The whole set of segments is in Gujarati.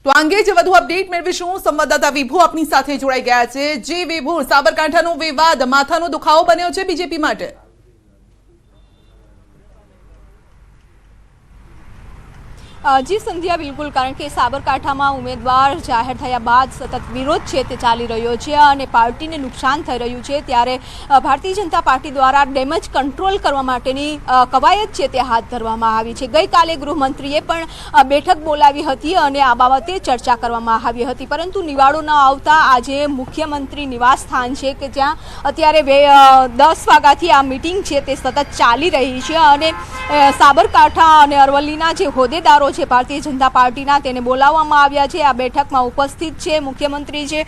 તો આ અંગે જ વધુ અપડેટ મેળવીશું સંવાદદાતા વિભુ આપની સાથે જોડાઈ ગયા છે। જે વિભુ, સાબરકાંઠાનો વિવાદ માથાનો દુખાવો બન્યો છે બીજેપી માટે। જી સંધ્યા, બિલકુલ, કારણ કે સાબરકાંઠામાં ઉમેદવાર જાહેર થયા બાદ સતત વિરોધ છે તે ચાલી રહ્યો છે અને પાર્ટીને નુકસાન થઈ રહ્યું છે। ત્યારે ભારતીય જનતા પાર્ટી દ્વારા ડેમેજ કંટ્રોલ કરવા માટેની કવાયત છે તે હાથ ધરવામાં આવી છે। ગઈકાલે ગૃહમંત્રીએ પણ બેઠક બોલાવી હતી અને આ બાબતે ચર્ચા કરવામાં આવી હતી, પરંતુ નિવાડો ન આવતા આજે મુખ્યમંત્રી નિવાસ સ્થાન છે કે જ્યાં અત્યારે 10 વાગ્યાથી આ મિટિંગ છે તે સતત ચાલી રહી છે અને સાબરકાંઠા અને અરવલ્લીના જે હોદ્દેદારો છે ભારતીય જનતા પાર્ટીના તેને બોલાવવામાં આવ્યા છે। આ બેઠકમાં ઉપસ્થિત છે મુખ્યમંત્રી છે,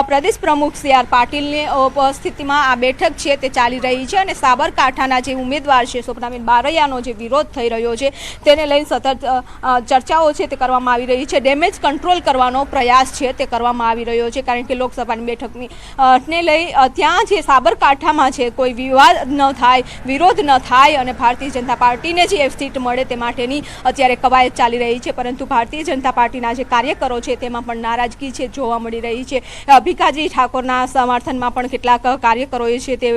પ્રદેશ પ્રમુખ CR પાટીલની ઉપસ્થિતિમાં આ બેઠક છે તે ચાલી રહી છે અને સાબરકાંઠાના જે ઉમેદવાર છે શોભનાબેન બારૈયાનો જે વિરોધ થઈ રહ્યો છે તેને લઈને સતત ચર્ચાઓ છે તે કરવામાં આવી રહી છે। ડેમેજ કંટ્રોલ કરવાનો પ્રયાસ છે તે કરવામાં આવી રહ્યો છે, કારણ કે લોકસભાની બેઠકની ને લઈ ત્યાં જે સાબરકાંઠામાં છે કોઈ વિવાદ ન થાય, વિરોધ ન થાય અને ભારતીય જનતા પાર્ટીને જે સીટ મળે તે માટેની અત્યારે કવાયત ચાલી રહી છે। પરંતુ ભારતીય જનતા પાર્ટીના જે કાર્યકરો છે તેમાં પણ નારાજગી છે જોવા મળી રહી છે। ભીખાજી ઠાકોરના સમર્થનમાં પણ કેટલાક કાર્યકરોએ છે તે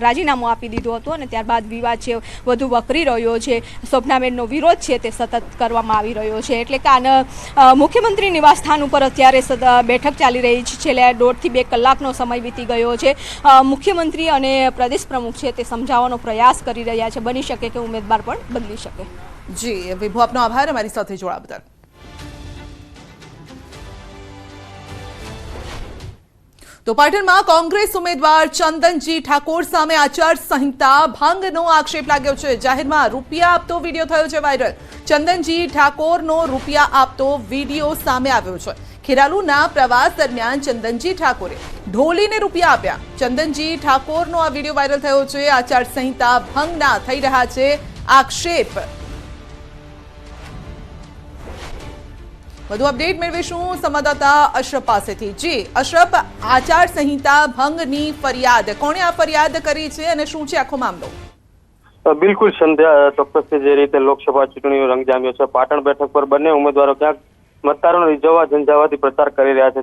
રાજીનામું આપી દીધું હતું અને ત્યારબાદ વિવાદ છે વધુ વકરી રહ્યો છે। શોભનાબેનનો વિરોધ છે તે સતત કરવામાં આવી રહ્યો છે, એટલે કે મુખ્યમંત્રી નિવાસ સ્થાન ઉપર અત્યારે બેઠક ચાલી રહી છે। છેલ્લા 1.5 થી 2 કલાકનો સમય વીતી ગયો છે। મુખ્યમંત્રી અને પ્રદેશ પ્રમુખ છે તે સમજાવવાનો પ્રયાસ કરી રહ્યા છે, બની શકે કે ઉમેદવાર પણ બદલી શકે। જી વિભુ, આપનો આભાર અમારી સાથે જોડાવા બદલ। તો પાટણમાં કોંગ્રેસ ઉમેદવાર ચંદનજી ઠાકોર સામે આચાર સંહિતા ભંગનો આક્ષેપ લાગ્યો છે। જાહેરમાં રૂપિયા આપતો વિડીયો થયો છે વાયરલ। ચંદનજી ઠાકોરનો રૂપિયા આપતો વિડીયો સામે આવ્યો છે। ખેરાલુના પ્રવાસ દરમિયાન ચંદનજી ઠાકોરે ઢોલીને રૂપિયા આપ્યા। ચંદનજી ઠાકોરનો આ વિડીયો વાયરલ થયો છે। આચાર સંહિતા ભંગના થઈ રહ્યા છે આક્ષેપ। વધુ અપડેટ મેળવીશું સંવાદદાતા અશરફ પાસેથી। જી અશરફ, આચાર સંહિતા ભંગની ફરિયાદ, કોણે આ ફરિયાદ કરી છે અને શું છે આખો મામલો? બિલકુલ સંધ્યા, ચોક્કસથી જે રીતે લોકસભા ચૂંટણીનો રંગ જામ્યો છે, પાટણ બેઠક પર બંને ઉમેદવારો ક્યાંક મતદારોને રીઝવવા ઝંઝાવાથી પ્રચાર કરી રહ્યા છે।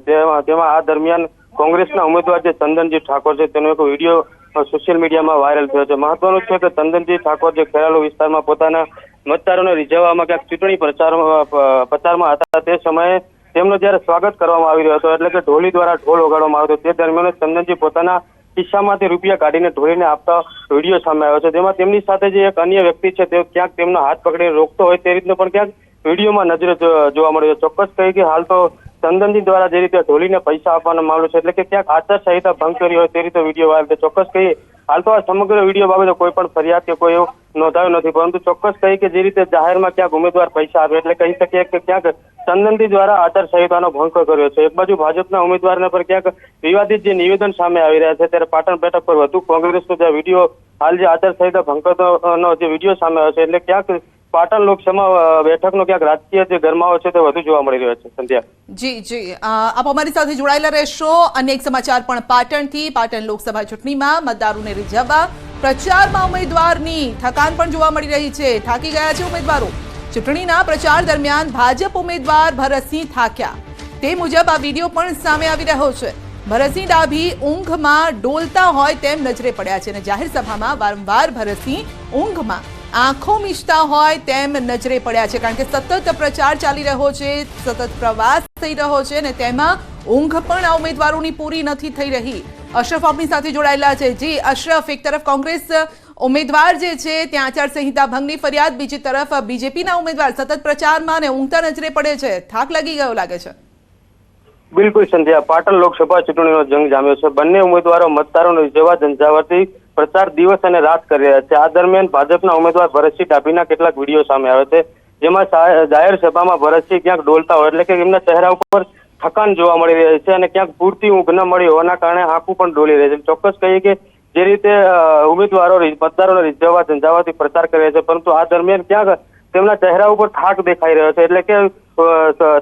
તેમાં આ દરમિયાન કોંગ્રેસના ઉમેદવાર જે ચંદનજી ઠાકોર છે તેનો એક વિડીયો સોશિયલ મીડિયામાં વાયરલ થયો છે। મહત્વનું છે કે ચંદનજી ઠાકોર જે ખેરાલુ વિસ્તારમાં પોતાના મતદારોને રીઝવવામાં ક્યાંક ચૂંટણી પ્રચારમાં હતા, તે સમયે તેમનો જયારે સ્વાગત કરવામાં આવી રહ્યો હતો, એટલે કે ઢોલી દ્વારા ઢોલ વગાડવામાં આવ્યો હતો, તે દરમિયાન ચંદનજી પોતાના ખિસ્સામાંથી રૂપિયા કાઢીને ઢોલીને આપતા વિડીયો સામે આવ્યો છે। તેમાં તેમની સાથે જે એક અન્ય વ્યક્તિ છે તે ક્યાંક તેમનો હાથ પકડીને રોકતો હોય તે રીતનો પણ ક્યાંક વિડીયોમાં નજરે જોવા મળ્યો છે। ચોક્કસ કહી કે હાલ તો ચંદનજી દ્વારા જે રીતે ઢોલીને પૈસા આપવાનો મામલો છે, એટલે કે ક્યાંક આચાર સંહિતા ભંગ કરી હોય તે રીતે વિડીયો વાયરલ છે। ચોક્કસ કહી હાલ તો આ સમગ્ર વિડીયો બાબતે કોઈ પણ ફરિયાદ કે કોઈ એવું નોંધાયું નથી, પરંતુ ચોક્કસ કહી કે જે રીતે જાહેરમાં ક્યાંક ઉમેદવાર પૈસા આપે, એટલે કહી શકીએ કે ક્યાંક ચંદનજી દ્વારા આચાર સંહિતાનો ભંગ કર્યો છે। એક બાજુ ભાજપના ઉમેદવારને પર ક્યાંક વિવાદિત જે નિવેદન સામે આવી રહ્યા છે, ત્યારે પાટણ બેઠક પર વધુ કોંગ્રેસનો જે વિડીયો હાલ જે આચાર સંહિતા ભંગનો જે વિડીયો સામે આવ્યો છે, એટલે ક્યાંક પાટણ લોકસભા બેઠકનો ક્યાંક રાજકીય જે ગરમાવો છે તે વધુ જોવા મળી રહ્યો છે। સંધ્યા, જી આપ અમારી સાથે જોડાયેલા રહેશો। અનેક સમાચાર પણ પાટણથી। પાટણ લોકસભા ચૂંટણીમાં મતદારોને રીઝવવા પ્રચારમાં ઉમેદવારની થકાન પણ જોવા મળી રહી છે। થાકી ગયા છે ઉમેદવારો। ચૂંટણીના પ્રચાર દરમિયાન ભાજપ ઉમેદવાર ભરતસિંહ થાક્યા, તે મુજબ આ વિડીયો પણ સામે આવી રહ્યો છે। ભરતસિંહ ડાભી ઊંઘમાં ડોલતા હોય તેમ નજરે પડ્યા છે અને જાહેર સભામાં વારંવાર ભરતસિંહ ઊંઘમાં આંખો મીચતા હોય તેમ નજરે પડ્યા છે, કારણ કે સતત પ્રચાર ચાલી રહ્યો છે, સતત પ્રવાસ થઈ રહ્યો છે અને તેમાં ઊંઘ પણ આ ઉમેદવારોની પૂરી નથી થઈ રહી। અશરફ આપની સાથે જોડાયેલા છે। જી અશરફ, એક તરફ કોંગ્રેસ ઉમેદવાર જે છે ત્યાં આચાર સંહિતા ભંગની ફરિયાદ, બીજી તરફ બીજેપીના ઉમેદવાર સતત પ્રચારમાં અને ઊંઘતા નજરે પડે છે, થાક લાગી ગયો લાગે છે। બિલકુલ સંધ્યા, પાટણ લોકસભા ચૂંટણીનો જંગ જામ્યો છે। બંને ઉમેદવારો મતદારોને રીઝવવા ઝંઝાવાથી પ્રચાર દિવસ અને રાત કરી રહ્યા છે। આ દરમિયાન ભાજપના ઉમેદવાર ભરતસિંહ ડાભીના કેટલાક વિડીયો સામે આવે છે, જેમાં જાહેર સભામાં ભરતસિંહ ક્યાંક ડોલતા હોય, એટલે કે એમના ચહેરા ઉપર થકાન જોવા મળી રહી છે અને ક્યાંક પૂરતી ઊંઘ ન મળી હોવાના કારણે આંખું પણ ડોલી રહી છે। ચોક્કસ કહીએ કે જે રીતે ઉમેદવારો મતદારોને રીઝવવા ઝંઝાવાથી પ્રચાર કરી રહ્યા છે, પરંતુ આ દરમિયાન ક્યાંક તેમના ચહેરા ઉપર થાક દેખાઈ રહ્યો છે, એટલે કે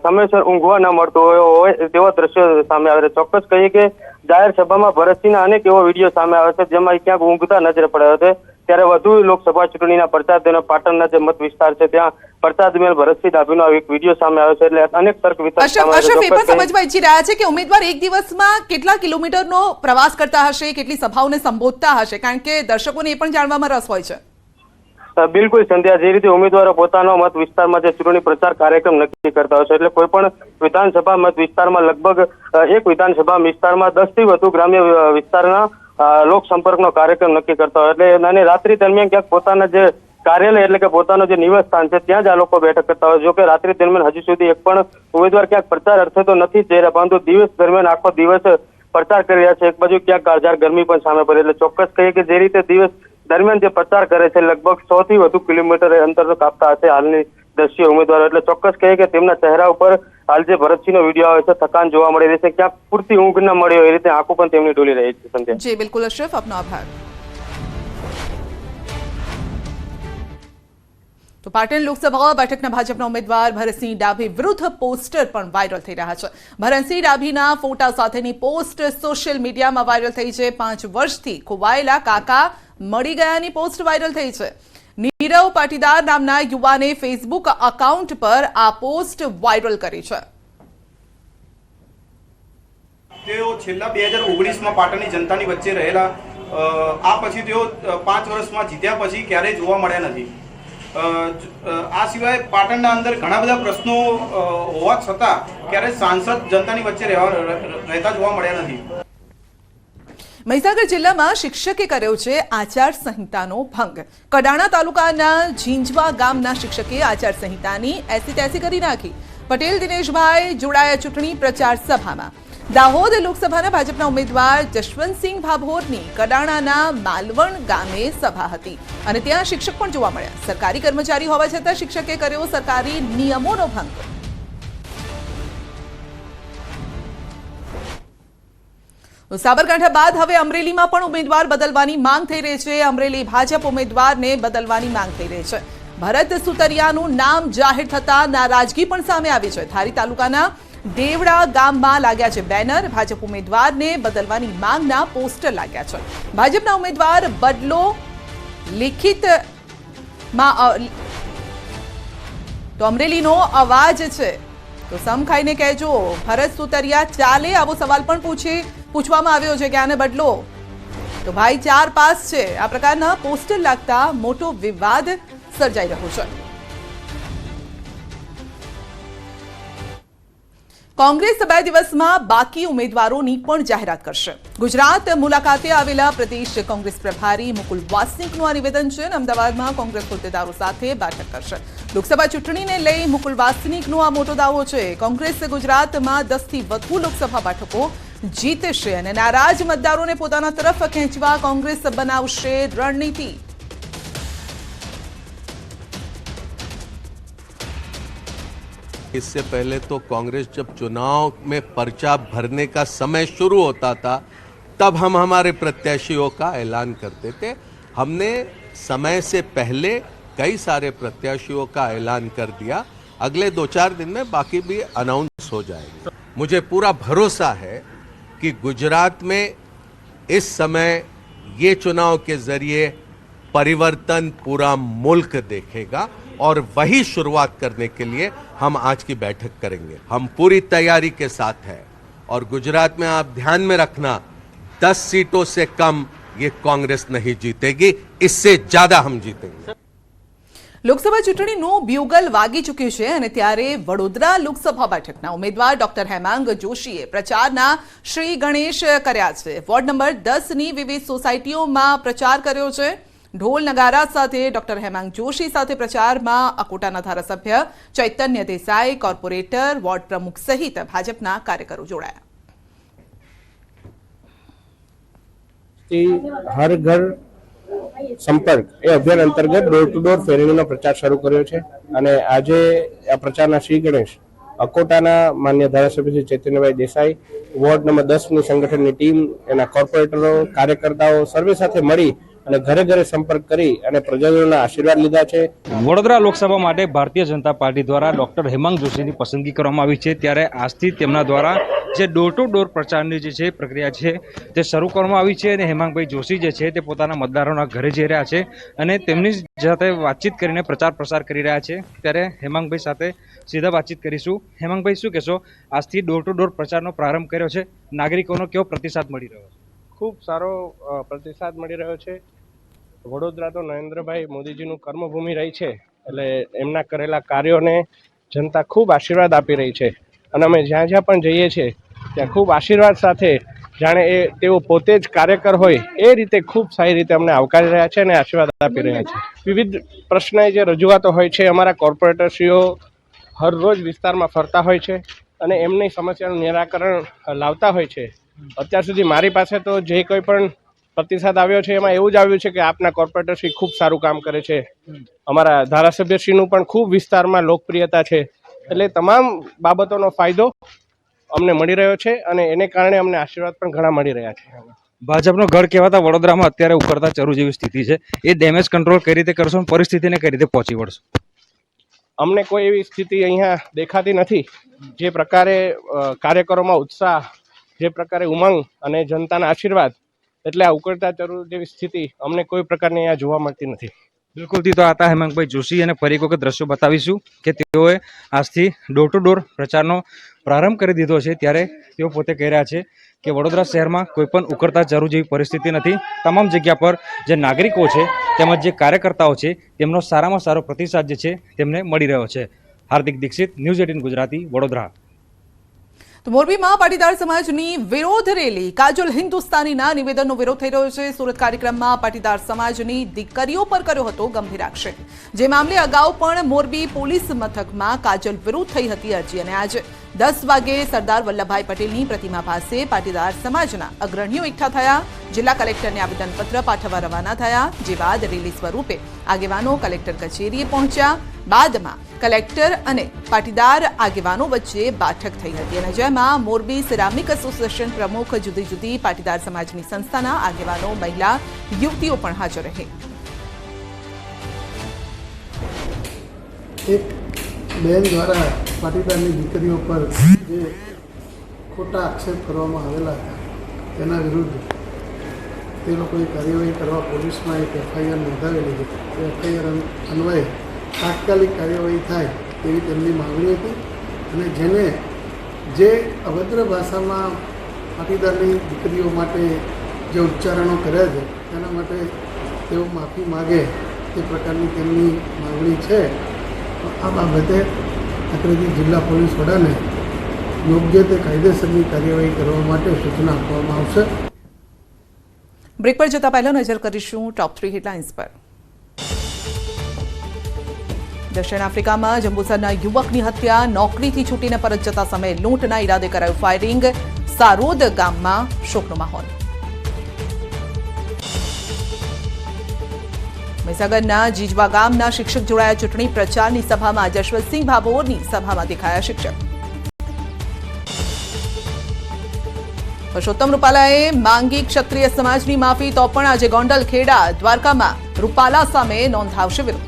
સમયસર ઊંઘવા ન મળતું હોય તેવા દ્રશ્યો સામે આવે છે। ચોક્કસ કહીએ કે જાહેર સભામાં ભરતસિંહના અનેક એવો વિડીયો સામે આવે છે જેમાં ક્યાંક ઊંઘતા નજરે પડ્યો છે। ત્યારે વધુ લોકસભા ચૂંટણીના પ્રચાર દરમિયાન પાટણના જે મત વિસ્તાર છે ત્યાં પ્રચાર દરમિયાન ભરતસિંહ ડાભીનો એક વિડીયો સામે આવ્યો છે, એટલે અનેક તર્ક વિતર્ક સામે આવ્યા અશરફ, એ પણ છે. સમજવા ઈચ્છી રહ્યા છે કે ઉમેદવાર એક દિવસમાં કેટલા કિલોમીટરનો પ્રવાસ કરતા હશે, કેટલી સભાઓને સંબોધતા હશે, કારણ કે દર્શકોને એ પણ જાણવામાં રસ હોય છે. બિલકુલ સંધ્યા, જે રીતે ઉમેદવારો પોતાનો મત વિસ્તારમાં જે ચૂંટણી પ્રચાર કાર્યક્રમ નક્કી કરતા હોય છે, એટલે કોઈ પણ વિધાનસભા મત વિસ્તારમાં લગભગ એક વિધાનસભા વિસ્તારમાં 10 થી વધુ ગ્રામ્ય વિસ્તારના લોક સંપર્કનો કાર્યક્રમ નક્કી કરતા હોય, એટલે અને રાત્રિ દરમિયાન ક્યાંક પોતાના જે કાર્યાલય એટલે કે પોતાનો જે નિવાસ સ્થાન છે ત્યાં જ આ લોકો બેઠક કરતા હોય. જો કે રાત્રિ દરમિયાન હજુ સુધી એક પણ ઉમેદવાર ક્યાંક પ્રચાર અર્થે તો નથી જઈ રહ્યા, પરંતુ દિવસ દરમિયાન આખો દિવસ પ્રચાર કરી રહ્યા છે. એક બાજુ ક્યાંક કાળઝાળ ગરમી પણ સામે પડી, એટલે ચોક્કસ કહીએ કે જે રીતે દિવસ દરમિયાન જે પ્રચાર કરે છે લગભગ 100 થી વધુ કિલોમીટર અંતર કાપતા હશે હાલની દ્રશ્ય ઉમેદવારો, એટલે ચોક્કસ કહીએ કે તેમના ચહેરા ઉપર હાલ જે ભરતસિંહનો વિડીયો આવે છે થકાન જોવા મળી રહી છે, ક્યાંક પૂરતી ઊંઘ ન મળી હોય એ રીતે આંખો પણ તેમની ડોલી રહી છે. સંધ્યા જી બિલકુલ અશરફ, આપનો આભાર. તો પાટણ લોકસભા બેઠકના ભાજપના ઉમેદવાર ભરતસિંહ ડાભી વિરુદ્ધ પોસ્ટર પણ વાયરલ થઈ રહ્યા છે. ભરતસિંહ ડાભીના ફોટા સાથેની પોસ્ટ સોશિયલ મીડિયામાં વાયરલ થઈ છે. 5 વર્ષથી ખોવાયેલા કાકા મળી ગયાની પોસ્ટ વાયરલ થઈ છે. નીરવ પાટીદાર નામના યુવાને ફેસબુક એકાઉન્ટ પર આ પોસ્ટ વાયરલ કરી છે. તેઓ છેલ્લા 2019માં પાટણની જનતાની વચ્ચે રહેલા, આ પછી તેઓ 5 વર્ષમાં જીત્યા પછી ક્યારેય જોવા મળ્યા નથી. આ સિવાય પાટણના અંદર ઘણા બધા પ્રશ્નો હોવા છતાં ક્યારેય સાંસદ જનતાની વચ્ચે રહેતા જોવા મળ્યા નથી. મહીસાગર જિલ્લામાં શિક્ષકે કર્યો છે આચાર સંહિતાનો ભંગ. કડાણા તાલુકાના ઝીંઝવા ગામના શિક્ષકે આચાર સંહિતાની એસી તેસી કરી નાખી. પટેલ દિનેશભાઈ જોડાયા ચૂંટણી પ્રચાર સભામાં. દાહોદ લોકસભાના ભાજપના ઉમેદવાર જશવંતસિંહ ભાભોરની કડાણાના માલવણ ગામે સભા હતી અને ત્યાં શિક્ષક પણ જોવા મળ્યા. સરકારી કર્મચારી હોવા છતાં શિક્ષકે કર્યો સરકારી નિયમોનો ભંગ. સાબરકાંઠા બાદ હવે અમરેલીમાં પણ ઉમેદવાર બદલવાની માંગ થઈ રહી છે. અમરેલી ભાજપ ઉમેદવારને બદલવાની માંગ થઈ રહી છે. ભરત સુતરિયાનું નામ જાહેર થતા નારાજગી પણ સામે આવી છે. ધારી તાલુકાના દેવડા ગામમાં લાગ્યા છે બેનર. ભાજપ ઉમેદવારને બદલવાની માંગના પોસ્ટર લાગ્યા છે. ભાજપના ઉમેદવાર બદલો લિખિતમાં તો અમરેલીનો અવાજ છે. તો સમ ખાઈને કહેજો ભરત સુતરિયા ચાલે, આવો સવાલ પણ પૂછવામાં આવ્યો છે કે આને બદલો તો ભાઈ 4 પાસ છે. આ પ્રકારના પોસ્ટર લાગતા મોટો વિવાદ સર્જાઈ રહ્યો છે. કોંગ્રેસ 2 દિવસમાં બાકી ઉમેદવારોની પણ જાહેરાત કરશે. ગુજરાત મુલાકાતે આવેલા પ્રદેશ કોંગ્રેસ પ્રભારી મુકુલ વાસનિકનું આ નિવેદન છે. અમદાવાદમાં કોંગ્રેસ હોદ્દેદારો સાથે બેઠક કરશે. લોકસભા ચૂંટણીને લઈ મુકુલ વાસનિકનો આ મોટો દાવો છે. કોંગ્રેસ ગુજરાતમાં 10 થી વધુ લોકસભા બેઠકો જીતશે અને નારાજ મતદારોને પોતાના તરફ ખેંચવા કોંગ્રેસ બનાવશે રણનીતિ. इससे पहले तो कांग्रेस जब चुनाव में पर्चा भरने का समय शुरू होता था तब हम हमारे प्रत्याशियों का ऐलान करते थे. हमने समय से पहले कई सारे प्रत्याशियों का ऐलान कर दिया. अगले 2-4 दिन में बाकी भी अनाउंस हो जाएंगे. मुझे पूरा भरोसा है कि गुजरात में इस समय ये चुनाव के जरिए परिवर्तन पूरा मुल्क देखेगा और वही शुरुआत करने के लिए हम आज की बैठक करेंगे. हम पूरी तैयारी के साथ हैं और गुजरात में आप ध्यान में रखना 10 सीटों से कम ये कांग्रेस नहीं जीतेगी, इससे ज्यादा हम जीतेंगे. લોકસભા ચૂંટણીનું બ્યુગલ વાગી ચૂક્યું છે અને ત્યારે વડોદરા લોકસભા બેઠકના ઉમેદવાર ડોક્ટર હેમાંગ જોશીએ પ્રચારના શ્રી ગણેશ કર્યા છે. વોર્ડ નંબર 10ની વિવિધ સોસાયટીઓમાં પ્રચાર કર્યો છે. ઢોલ નગારા સાથે ડોક્ટર હેમાંગ જોશી સાથે પ્રચારમાં અકોટાના ધારાસભ્ય ચૈતન્ય દેસાઈ, કોર્પોરેટર, વોર્ડ પ્રમુખ સહિત ભાજપના કાર્યકરો જોડાયા. હર ઘર સંપર્ક એ અભિયાન અંતર્ગત ડોર ટુ ડોર ફેરીનો પ્રચાર શરૂ કર્યો છે અને આજે આ પ્રચારના શ્રી ગણેશ અકોટાના માન્ય ધારાસભ્ય શ્રી ચૈતન્યભાઈ દેસાઈ, વોર્ડ નંબર 10ની સંગઠનની ટીમ, એના કોર્પોરેટરો, કાર્યકર્તાઓ સર્વે સાથે મળી અને ઘરે ઘરે સંપર્ક કરી અને પ્રજાજનોના આશીર્વાદ લીધા છે. વડોદરા લોકસભા માટે ભારતીય જનતા પાર્ટી દ્વારા ડોક્ટર હેમાંગ જોશીની પસંદગી કરવામાં આવી છે. ત્યારે આજથી તેમના દ્વારા જે ડોર ટુ ડોર પ્રચારની જે છે પ્રક્રિયા છે તે શરૂ કરવામાં આવી છે અને હેમાંગભાઈ જોશી જે છે તે પોતાના મતદારોના ઘરે જઈ રહ્યા છે અને તેમની સાથે વાતચીત કરીને પ્રચાર પ્રસાર કરી રહ્યા છે। ત્યારે હેમાંગભાઈ સાથે સીધા વાતચીત કરીશું। હેમાંગભાઈ, શું કહેશો? આજથી ડોર ટુ ડોર પ્રચારનો પ્રારંભ કર્યો છે, નાગરિકોનો કેવો પ્રતિસાદ મળી રહ્યો છે? ખૂબ સારો પ્રતિસાદ મળી રહ્યો છે। વડોદરા તો નરેન્દ્રભાઈ મોદીજીનું કર્મભૂમિ રહી છે, એટલે એમના કરેલા કાર્યોને જનતા ખૂબ આશીર્વાદ આપી રહી છે અને અમે જ્યાં જ્યાં પણ જઈએ છીએ ત્યાં ખૂબ આશીર્વાદ સાથે જાણે તેઓ પોતે જ કાર્યકર હોય એ રીતે ખૂબ સારી રીતે અમને આવકારી રહ્યા છે અને આશીર્વાદ આપી રહ્યા છે। વિવિધ પ્રશ્ન જે રજૂઆતો હોય છે, અમારા કોર્પોરેટરશ્રીઓ હરરોજ વિસ્તારમાં ફરતા હોય છે અને એમની સમસ્યાનું નિરાકરણ લાવતા હોય છે। અત્યાર સુધી મારી પાસે તો જે કોઈ પણ પ્રતિસાદ આવ્યો છે એમાં એવું જ આવ્યું છે કે આપના કોર્પોરેટરશ્રી ખૂબ સારું કામ કરે છે, અમારા ધારાસભ્યશ્રીનું પણ ખૂબ વિસ્તારમાં લોકપ્રિયતા છે, એટલે તમામ બાબતોનો ફાયદો અમને મળી રહ્યો છે અને એને કારણે અમને આશીર્વાદ પણ ઘણા મળી રહ્યા છે। ભાજપનો ગઢ કહેવાતા વડોદરામાં અત્યારે ઉકળતા ચરુ જેવી સ્થિતિ છે, એ ડેમેજ કંટ્રોલ કઈ રીતે કરશો, પરિસ્થિતિને કઈ રીતે પહોંચી વળશો? અમને કોઈ એવી સ્થિતિ અહીંયા દેખાતી નથી। જે પ્રકારે કાર્યકરોમાં ઉત્સાહ, જે પ્રકારે ઉમંગ અને જનતાના આશીર્વાદ, એટલે આ ઉકળતા ચરુ જેવી સ્થિતિ અમને કોઈ પ્રકારની અહીંયા જોવા મળતી નથી। બિલકુલથી તો આતા હેમાંગભાઈ જોશી અને ફરી એક વખત દ્રશ્યો બતાવીશું કે તેઓએ આજથી ડોર ટુ ડોર પ્રચારનો પ્રારંભ કરી દીધો છે। ત્યારે તેઓ પોતે કહી રહ્યા છે કે વડોદરા શહેરમાં કોઈ પણ ઉકળતા ચરુ જેવી પરિસ્થિતિ નથી। તમામ જગ્યા પર જે નાગરિકો છે તેમજ જે કાર્યકર્તાઓ છે તેમનો સારામાં સારો પ્રતિસાદ જે છે તેમને મળી રહ્યો છે। હાર્દિક દીક્ષિત, ન્યૂઝ 18 ગુજરાતી, વડોદરા। તો મોરબીમાં પાટીદાર સમાજની વિરોધ રેલી, કાજલ હિન્દુસ્તાનીના નિવેદનનો વિરોધ થઈ રહ્યો છે। સુરત કાર્યક્રમમાં પાટીદાર સમાજની દીકરીઓ પર કર્યો હતો ગંભીર આક્ષેપ, જે મામલે અગાઉ પણ મોરબી પોલીસ મથકમાં કાજલ વિરુદ્ધ થઈ હતી અરજી અને આજે 10 વાગે સરદાર વલ્લભભાઈ પટેલની પ્રતિમા પાસે પાટીદાર સમાજના અગ્રણીઓ એકઠા થયા। જિલ્લા કલેક્ટરને આવેદનપત્ર પાઠવવા રવાના થયા, જે બાદ રેલી સ્વરૂપે આગેવાનો કલેક્ટર કચેરીએ પહોંચ્યા। બાદમાં કલેક્ટર અને પાટીદાર આગેવાનો વચ્ચે બેઠક થઈ હતી અને જેમાં મોરબી સિરામિક એસોસિએશન પ્રમુખ, જુદી જુદી પાટીદાર સમાજની સંસ્થાના આગેવાનો, મહિલા, યુવતીઓ પણ હાજર રહે। એક બેન દ્વારા પાટીદારની દીકરીઓ પર જે ખોટા આક્ષેપ કરવામાં આવેલા હતા તેના વિરુદ્ધ તે લોકોએ કાર્યવાહી કરવા પોલીસમાં એક એફઆઈઆર નોંધાવેલી હતી। તે એફઆઈઆર અન્વયે તાત્કાલિક કાર્યવાહી થાય તેવી તેમની માગણી હતી અને જેને જે અભદ્ર ભાષામાં પાટીદારની દીકરીઓ માટે જે ઉચ્ચારણો કર્યા છે તેના માટે તેઓ માફી માગે તે પ્રકારની તેમની માગણી છે। આ બાબતે અત્રેથી જિલ્લા પોલીસ વડાને યોગ્ય તે કાયદેસરની કાર્યવાહી કરવા માટે સૂચના આપવામાં આવશે। બ્રેક પર જતા પહેલા નજર કરીશું ટોપ 3 હેડલાઇન્સ પર। દક્ષિણ આફ્રિકામાં જંબુસરના યુવકની હત્યા, નોકરીથી છૂટીને પરત જતા સમયે લૂંટના ઈરાદે કરાયું ફાયરિંગ, સારોદ ગામમાં શોકનો માહોલ। મહીસાગરના જીજવા ગામના શિક્ષક જોડાયા ચૂંટણી પ્રચારની સભામાં, જશવંતસિંહ ભાભોરની સભામાં દેખાયા શિક્ષક। પરસોત્તમ રૂપાલાએ માંગી ક્ષત્રિય સમાજની માફી, તો પણ આજે ગોંડલ, ખેડા, દ્વારકામાં રૂપાલા સામે નોંધાવશે વિરોધ।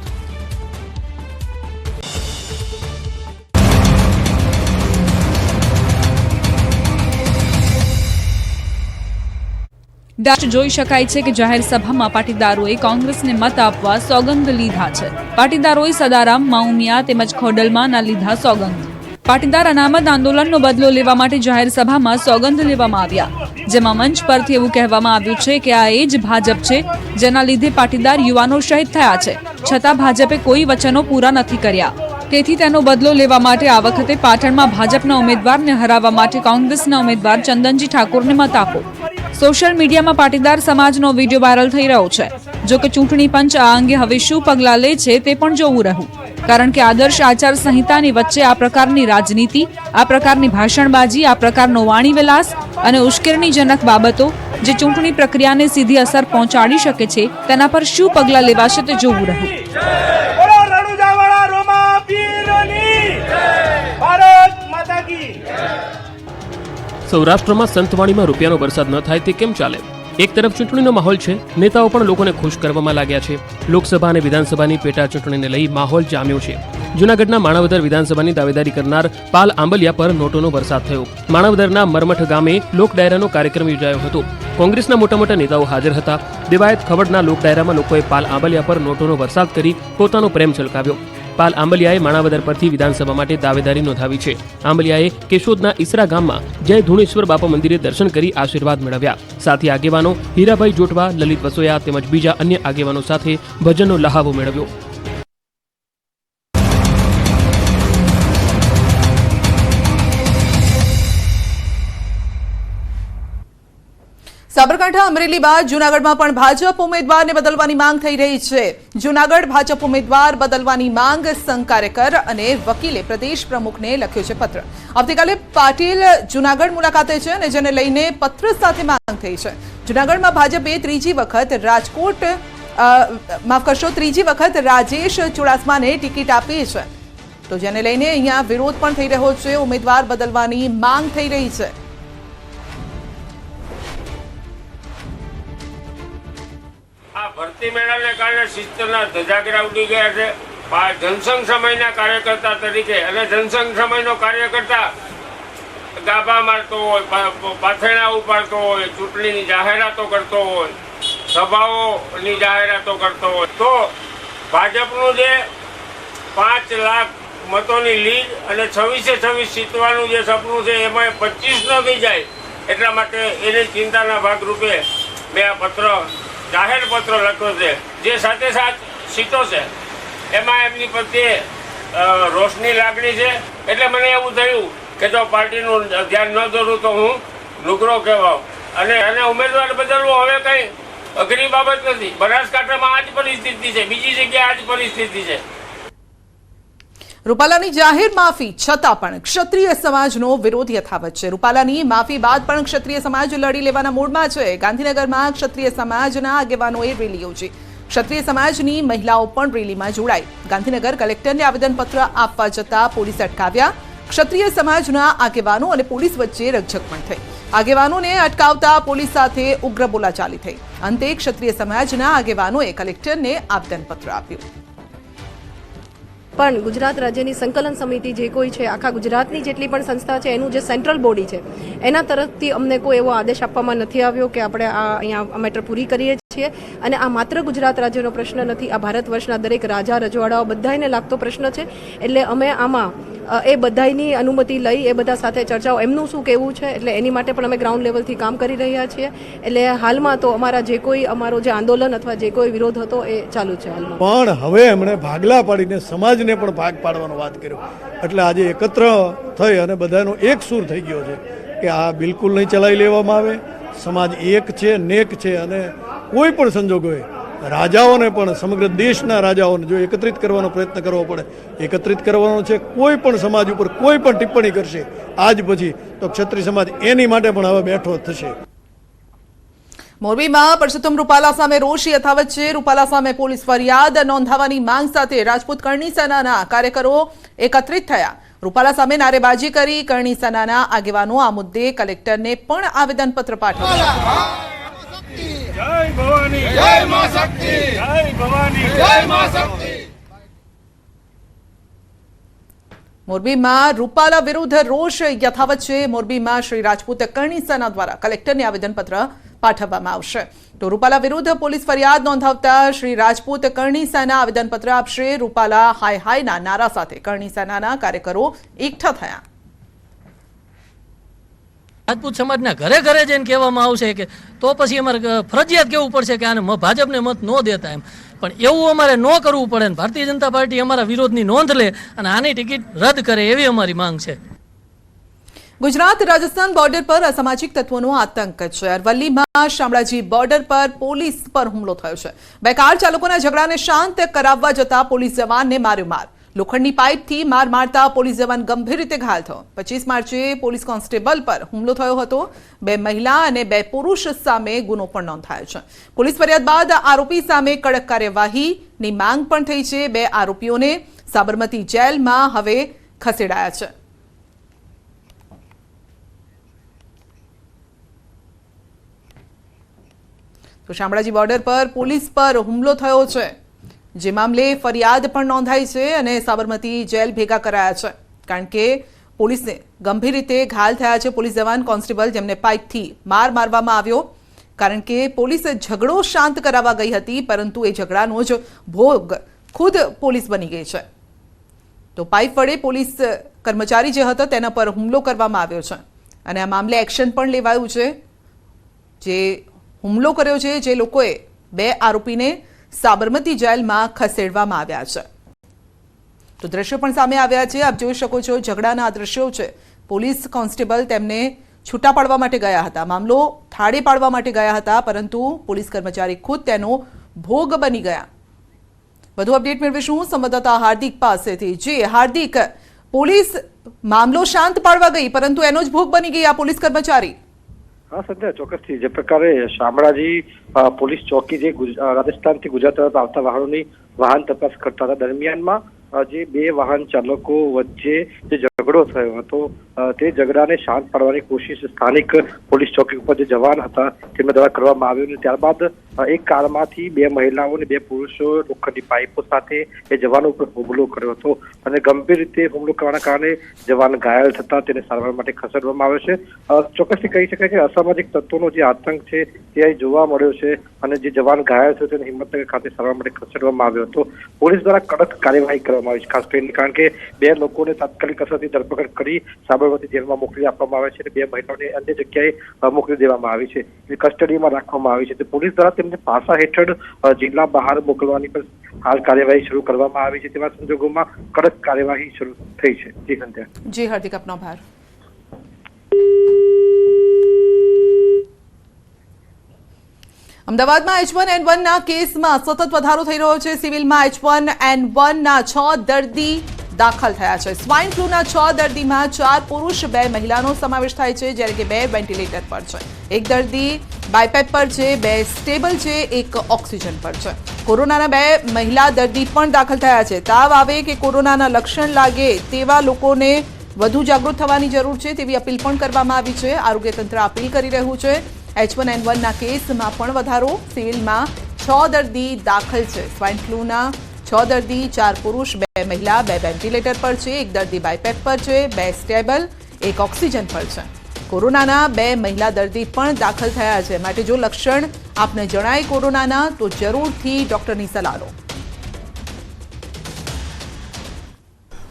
જોઈ શકાય છે કે જાહેર સભામાં પાટીદારોએ કોંગ્રેસને મત આપવા સોગંદ લીધા છે। પાટીદારોએ સદારામ, માઉમિયા તેમજ ખોડલમાં ના લીધા સોગંદ। પાટીદાર અનામત આંદોલનનો બદલો લેવા માટે જાહેર સભામાં સોગંદ લેવામાં આવ્યા, જેમાં મંચ પરથી એવું કહેવામાં આવ્યું છે કે આ એ જ ભાજપ છે જેના લીધે પાટીદાર યુવાનો શહીદ થયા છે, છતાં ભાજપે કોઈ વચનો પૂરા નથી કર્યા। તેથી તેનો બદલો લેવા માટે આ વખતે પાટણમાં ભાજપના ઉમેદવારને હરાવવા માટે કોંગ્રેસના ઉમેદવાર ચંદનજી ઠાકોરને મત આપો। સોશિયલ મીડિયામાં પાટીદાર સમાજનો વિડીયો વાયરલ થઈ રહ્યો છે। જો કે ચૂંટણી પંચ આ અંગે હવે શું પગલાં લે છે તે પણ જોવું રહ્યું, કારણ કે આદર્શ આચાર સંહિતાની વચ્ચે આ પ્રકારની રાજનીતિ, આ પ્રકારની ભાષણબાજી, આ પ્રકારનો વાણી વિલાસ અને ઉશ્કેરણીજનક બાબતો જે ચૂંટણી પ્રક્રિયાને સીધી અસર પહોંચાડી શકે છે, તેના પર શું પગલાં લેવાશે તે જોવું રહ્યું। સૌરાષ્ટ્રમાં સંતવાણીમાં રૂપિયાનો વરસાદ ન થાય તે કેમ ચાલે? એક તરફ ચૂંટણીનો માહોલ છે, નેતાઓ પણ લોકોને ખુશ કરવામાં લાગ્યા છે। લોકસભા અને વિધાનસભાની પેટા ચૂંટણીને લઈ માહોલ જામ્યો છે। જૂનાગઢના માણાવદર વિધાનસભાની દાવેદારી કરનાર પાલ આંબલિયા પર નોટોનો વરસાદ થયો. માણાવદરના મરમઠ ગામે લોક ડાયરાનો કાર્યક્રમ યોજાયો હતો. કોંગ્રેસના મોટા નેતાઓ હાજર હતા. દેવાયત ખવડના લોક ડાયરામાં લોકોએ પાલ આંબલિયા પર નોટોનો વરસાદ કરી પોતાનો પ્રેમ છલકાવ્યો. પાલ આંબલિયાએ માણાવદર પરથી વિધાનસભા માટે દાવેદારી નોંધાવી છે. આંબલિયાએ કેશોદના ઈસરા ગામમાં જય ધુણેશ્વર બાપા મંદિરે દર્શન કરી આશીર્વાદ મેળવ્યા. સાથે આગેવાનો હીરાભાઈ જોટવા, લલિત વસોયા તેમજ બીજા અન્ય આગેવાનો સાથે ભજનનો લહાવો મેળવ્યો. સાબરકાંઠા અમરેલી બાદ જૂનાગઢમાં પણ ભાજપ ઉમેદવારને બદલવાની માંગ થઈ રહી છે. જૂનાગઢ ભાજપ ઉમેદવાર બદલવાની માંગ સંઘ કાર્યકર અને વકીલે પ્રદેશ પ્રમુખને લખ્યો છે પત્ર. આવતીકાલે પાટીલ જૂનાગઢ મુલાકાતે છે અને જેને લઈને પત્ર સાથે માંગ થઈ છે. જૂનાગઢમાં ભાજપે ત્રીજી વખત રાજેશ ચુડાસમાને ટિકિટ આપી છે, તો જેને લઈને અહીંયા વિરોધ પણ થઈ રહ્યો છે. ઉમેદવાર બદલવાની માંગ થઈ રહી છે. આ ભરતી મેળાને કારણે શિસ્તના ધજાગરા ઉડી ગયા છે. જનસંઘ સમયના કાર્યકર્તા તરીકે અને જનસંઘ સમયનો કાર્યકર્તા ગાભા મારતો હોય, પાથરણા ઉપાડતો હોય, ચૂંટણીની જાહેરાતો કરતો હોય, સભાઓની જાહેરાતો કરતો હોય, તો ભાજપનું જે 5 લાખ મતોની લીડ અને 26 જીતવાનું જે સપનું છે એમાં 25 ન થઈ જાય એટલા માટે એની ચિંતાના ભાગરૂપે મેં આ જાહેર પત્ર લખ્યો છે. જે સાથે સીટો છે એમાં એમની પ્રત્યે રોષની લાગણી છે. એટલે મને એવું થયું કે જો પાર્ટીનું ધ્યાન ન દોરું તો હું નુકરો કહેવાઉં. અને ઉમેદવાર બદલવો હવે કંઈ અઘરી બાબત નથી. બનાસકાંઠામાં આ જ પરિસ્થિતિ છે, બીજી જગ્યાએ આ જ પરિસ્થિતિ છે. રૂપાલાની જાહેર માફી છતાં પણ ક્ષત્રિય સમાજનો વિરોધ યથાવત છે. રૂપાલાની માફી બાદ પણ ક્ષત્રિય સમાજ લડી લેવાના મૂડમાં છે. ગાંધીનગરમાં ક્ષત્રિય સમાજના આગેવાનોએ રેલી યોજી. ક્ષત્રિય સમાજની મહિલાઓ પણ રેલીમાં જોડાઈ. ગાંધીનગર કલેક્ટરને આવેદનપત્ર આપવા જતા પોલીસે અટકાવ્યા. ક્ષત્રિય સમાજના આગેવાનો અને પોલીસ વચ્ચે રકઝક પણ થઈ. આગેવાનોને અટકાવતા પોલીસ સાથે ઉગ્ર બોલાચાલી થઈ. અંતે ક્ષત્રિય સમાજના આગેવાનોએ કલેક્ટરને આવેદનપત્ર આપ્યું. પણ ગુજરાત રાજ્યની સંકલન સમિતિ જે કોઈ છે, આખા ગુજરાતની જેટલી પણ સંસ્થા છે, એનું જે સેન્ટ્રલ બોડી છે એના તરફથી અમને કોઈ એવો આદેશ આપવામાં નથી આવ્યો કે આપણે આ અહીંયા મેટર પૂરી કરીએ છીએ. અને આ માત્ર ગુજરાત રાજ્યનો પ્રશ્ન નથી, આ ભારત વર્ષના દરેક રાજા રજવાડાઓ બધાને લાગતો પ્રશ્ન છે. એટલે અમે આમાં એ બધાની અનુમતિ લઈ એ બધા સાથે ચર્ચાઓ એમનું શું કહેવું છે એટલે એની માટે પણ અમે ગ્રાઉન્ડ લેવલથી કામ કરી રહ્યા છીએ. એટલે હાલમાં તો અમારો જે આંદોલન અથવા જે કોઈ વિરોધ હતો એ ચાલુ છે હાલમાં. પણ હવે એમણે ભાગલા પાડીને સમાજને પણ ભાગ પાડવાનો વાત કર્યો. એટલે આજે એકત્ર થઈ અને બધાનો એક સૂર થઈ ગયો છે કે આ બિલકુલ નહીં ચલાવી લેવામાં આવે. સમાજ એક છે, નેક છે અને કોઈ પણ સંજોગોએ રાજાઓને પણ સમગ્ર દેશના રાજાઓને જો એકત્રિત કરવાનો પ્રયત્ન કરવો પડે, એકત્રિત કરવાનો છે. કોઈ પણ સમાજ ઉપર કોઈ પણ ટિપ્પણી કરશે આજ પછી તો ક્ષત્રિય સમાજ એની માટે પણ હવે બેઠો થશે. મોરબીમાં પરસોત્તમ રૂપાલા સામે રોષ યથાવત છે. રૂપાલા સામે પોલીસ ફરિયાદ નોંધાવવાની માંગ સાથે રાજપૂત કરણી સેનાના કાર્યકરો એકત્રિત થયા. રૂપાલા સામે નારેબાજી કરી કરણી સેનાના આગેવાનો આ મુદ્દે કલેક્ટરને પણ આવેદનપત્ર પાઠવ્યું. જય ભવાની, જય મા શક્તિ, જય ભવાની, જય મા શક્તિ. મોરબીમાં રૂપાલા વિરુદ્ધ રોષ યથાવત છે. મોરબીમાં શ્રી રાજપૂત કરણી સેના દ્વારા કલેક્ટરને આવેદનપત્ર પાઠવવામાં આવશે. તો રૂપાલા વિરુદ્ધ પોલીસ ફરિયાદ નોંધાવતા શ્રી રાજપૂત કરણી સેના આવેદનપત્ર આપશે. રૂપાલા હાય હાયના નારા સાથે કરણી સેનાના કાર્યકરો એકઠા થયા. રાજપૂત સમાજના ઘરે ઘરે જઈને કહેવામાં આવશે કે તો પછી અમારે ફરજિયાત કહેવું પડશે કે આને ભાજપને મત ન દેતા એમ. પણ એવું અમારે ન કરવું પડે ને ભારતીય જનતા પાર્ટી અમારા વિરોધની નોંધ લે અને આની ટિકિટ રદ કરે એવી અમારી માંગ છે. ગુજરાત રાજસ્થાન બોર્ડર પર અસામાજિક તત્વોનો આતંક છે. અરવલ્લીમાં શામળાજી બોર્ડર પર પોલીસ પર હુમલો થયો છે. 2 કાર ચાલકોના ઝઘડાને શાંત કરાવવા જતા પોલીસ જવાનને માર્યો માર. લોખંડની પાઇપથી માર મારતા પોલીસ જવાન ગંભીર રીતે ઘાયલ થયો. 25 માર્ચે પોલીસ કોન્સ્ટેબલ પર હુમલો થયો હતો. 2 મહિલા અને 2 પુરુષ સામે ગુનો પણ નોંધાયો છે. પોલીસ ફરિયાદ બાદ આરોપી સામે કડક કાર્યવાહીની માંગ પણ થઈ છે. 2 આરોપીઓને સાબરમતી જેલમાં હવે ખસેડાયા છે. તો શામળાજી બોર્ડર પર પોલીસ પર હુમલો થયો છે. જે મામલે ફરિયાદ પણ નોંધાઈ છે અને સાબરમતી જેલ ભેગા કરાયા છે, કારણ કે પોલીસને ગંભીર રીતે ઘાયલ થયા છે પોલીસ જવાન કોન્સ્ટેબલ, જેમને પાઇપથી માર મારવામાં આવ્યો, કારણ કે પોલીસ ઝઘડો શાંત કરાવવા ગઈ હતી, પરંતુ એ ઝઘડાનો જ ભોગ ખુદ પોલીસ બની ગઈ છે. તો પાઇપ વડે પોલીસ કર્મચારી જે હતો તેના પર હુમલો કરવામાં આવ્યો છે અને આ મામલે એક્શન પણ લેવાયું છે. જે હુમલો કર્યો છે, જે લોકોએ 2 આરોપીને સાબરમતી જેલમાં ખસેડવામાં આવ્યા છે. તો દ્રશ્યો પણ સામે આવ્યા છે, આપ જોઈ શકો છો ઝઘડાના આ દ્રશ્યો છે. પોલીસ કોન્સ્ટેબલ તેમને છૂટા પાડવા માટે ગયા હતા, મામલો થાળે પાડવા માટે ગયા હતા, પરંતુ પોલીસ કર્મચારી ખુદ તેનો ભોગ બની ગયા. વધુ અપડેટ મેળવીશું સંવાદદાતા હાર્દિક પાસેથી. જી હાર્દિક, પોલીસ મામલો શાંત પાડવા ગઈ પરંતુ એનો જ ભોગ બની ગઈ આ પોલીસ કર્મચારી. હા સંધ્યા, ચોક્કસથી. જે પ્રકારે શામળાજી પોલીસ ચોકી જે રાજસ્થાનથી ગુજરાત તરફ આવતા વાહનોની વાહન તપાસ કરતા હતા, દરમિયાનમાં જે 2 વાહન ચાલકો વચ્ચે જે ઝઘડો થયો હતો તે ઝઘડાને શાંત પાડવાની કોશિશ સ્થાનિક પોલીસ ચોકી ઉપર જે જવાન હતા તેમને દ્વારા કરવામાં આવ્યું. અને ત્યારબાદ એક કારમાંથી 2 મહિલાઓ અને 2 પુરુષો લોખંડની પાઇપો સાથે એ જવાનો ઉપર હુમલો કર્યો હતો અને ગંભીર રીતે હુમલો કરવાના કારણે જવાન ઘાયલ થતા તેને સારવાર માટે ખસેડવામાં આવ્યો છે. ચોક્કસથી કહી શકાય કે અસામાજિક તત્વોનો જે આતંક છે તે અહીં જોવા મળ્યો છે અને જે જવાન ઘાયલ થયો તેને હિંમતનગર ખાતે સારવાર માટે ખસેડવામાં આવ્યો હતો. પોલીસ દ્વારા કડક કાર્યવાહી કરવામાં આવી છે, ખાસ કરીને કારણ કે 2 લોકોને તાત્કાલિક અસરથી ધરપકડ કરી સાબરમતી જેલમાં મોકલી આપવામાં આવે છે અને 2 મહિલાઓને અન્ય જગ્યાએ મોકલી દેવામાં આવી છે, કસ્ટડીમાં રાખવામાં આવી છે. પોલીસ દ્વારા તેમને પાસા હેઠળ જિલ્લા બહાર મોકલવાની પણ હાલ કાર્યવાહી શરૂ કરવામાં આવી છે. તેવા સંજોગોમાં કડક કાર્યવાહી શરૂ થઈ છે. જી સંધ્યા. જી હાર્દિક, આપનો આભાર. અમદાવાદમાં H1N1 ના કેસમાં સતત વધારો થઈ રહ્યો છે. સિવિલમાં H1N1 ના 6 દર્દી દાખલ થયા છે. સ્વાઇન ફ્લૂના 6 દર્દીમાં 4 પુરુષ 2 મહિલાનો સમાવેશ થાય છે, જ્યારે કે 2 વેન્ટિલેટર પર છે, 1 દર્દી બાયપેપ પર છે, 2 સ્ટેબલ છે, 1 ઓક્સિજન પર છે. કોરોનાના 2 મહિલા દર્દી પણ દાખલ થયા છે. તાવ આવે કે કોરોનાના લક્ષણ લાગે તેવા લોકોને વધુ જાગૃત થવાની જરૂર છે તેવી અપીલ પણ કરવામાં આવી છે. આરોગ્ય તંત્ર અપીલ કરી રહ્યું છે. H1N1 ના કેસમાં પણ વધારો. સિવિલમાં 6 દર્દી દાખલ છે. સ્વાઇન ફ્લૂના 6 દર્દી, 4 પુરુષ 2 મહિલા, 2 વેન્ટિલેટર પર છે, 1 દર્દી બાયપેપ પર છે, 2 સ્ટેબલ, 1 ઓક્સિજન પર છે. કોરોનાના 2 મહિલા દર્દી પણ દાખલ થયા છે. માટે જો લક્ષણ આપને જણાય કોરોનાના તો જરૂરથી ડોક્ટરની સલાહ લો.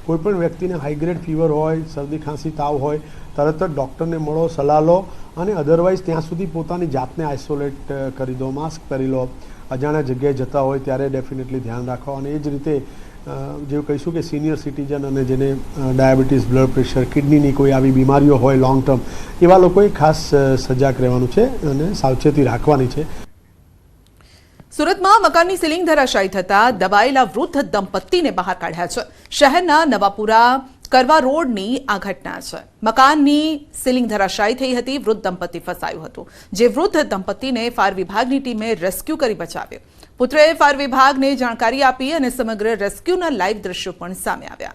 કોઈપણ વ્યક્તિને હાઈગ્રેડ ફીવર હોય, શરદી ખાંસી તાવ હોય, તરત જ ડૉક્ટરને મળો, સલાહ લો અને અધરવાઇઝ ત્યાં સુધી પોતાની જાતને આઇસોલેટ કરી દો, માસ્ક પહેરી લો. અજાણ્યા જગ્યાએ જતા હોય ત્યારે ડેફિનેટલી ધ્યાન રાખો. અને એ જ રીતે જેવું કહીશું કે સિનિયર સિટીઝન અને જેને ડાયાબિટીસ, બ્લડ પ્રેશર, કિડનીની કોઈ આવી બીમારીઓ હોય લોંગ ટર્મ, એવા લોકોએ ખાસ સજાગ રહેવાનું છે અને સાવચેતી રાખવાની છે. સુરતમાં મકાનની સીલિંગ ધરાશાયી થતા દબાયેલા વૃદ્ધ દંપતીને બહાર કાઢ્યા છે. શહેરના નવાપુરા કરવા રોડની આ ઘટના છે. મકાનની સીલિંગ ધરાશાયી થઈ હતી, વૃદ્ધ દંપતી ફસાયું હતું, જે વૃદ્ધ દંપતીને ફાયર વિભાગની ટીમે રેસ્ક્યુ કરી બચાવ્યો. પુત્રએ ફાયર વિભાગને જાણકારી આપી અને સમગ્ર રેસ્ક્યુના લાઈવ દ્રશ્યો પણ સામે આવ્યા.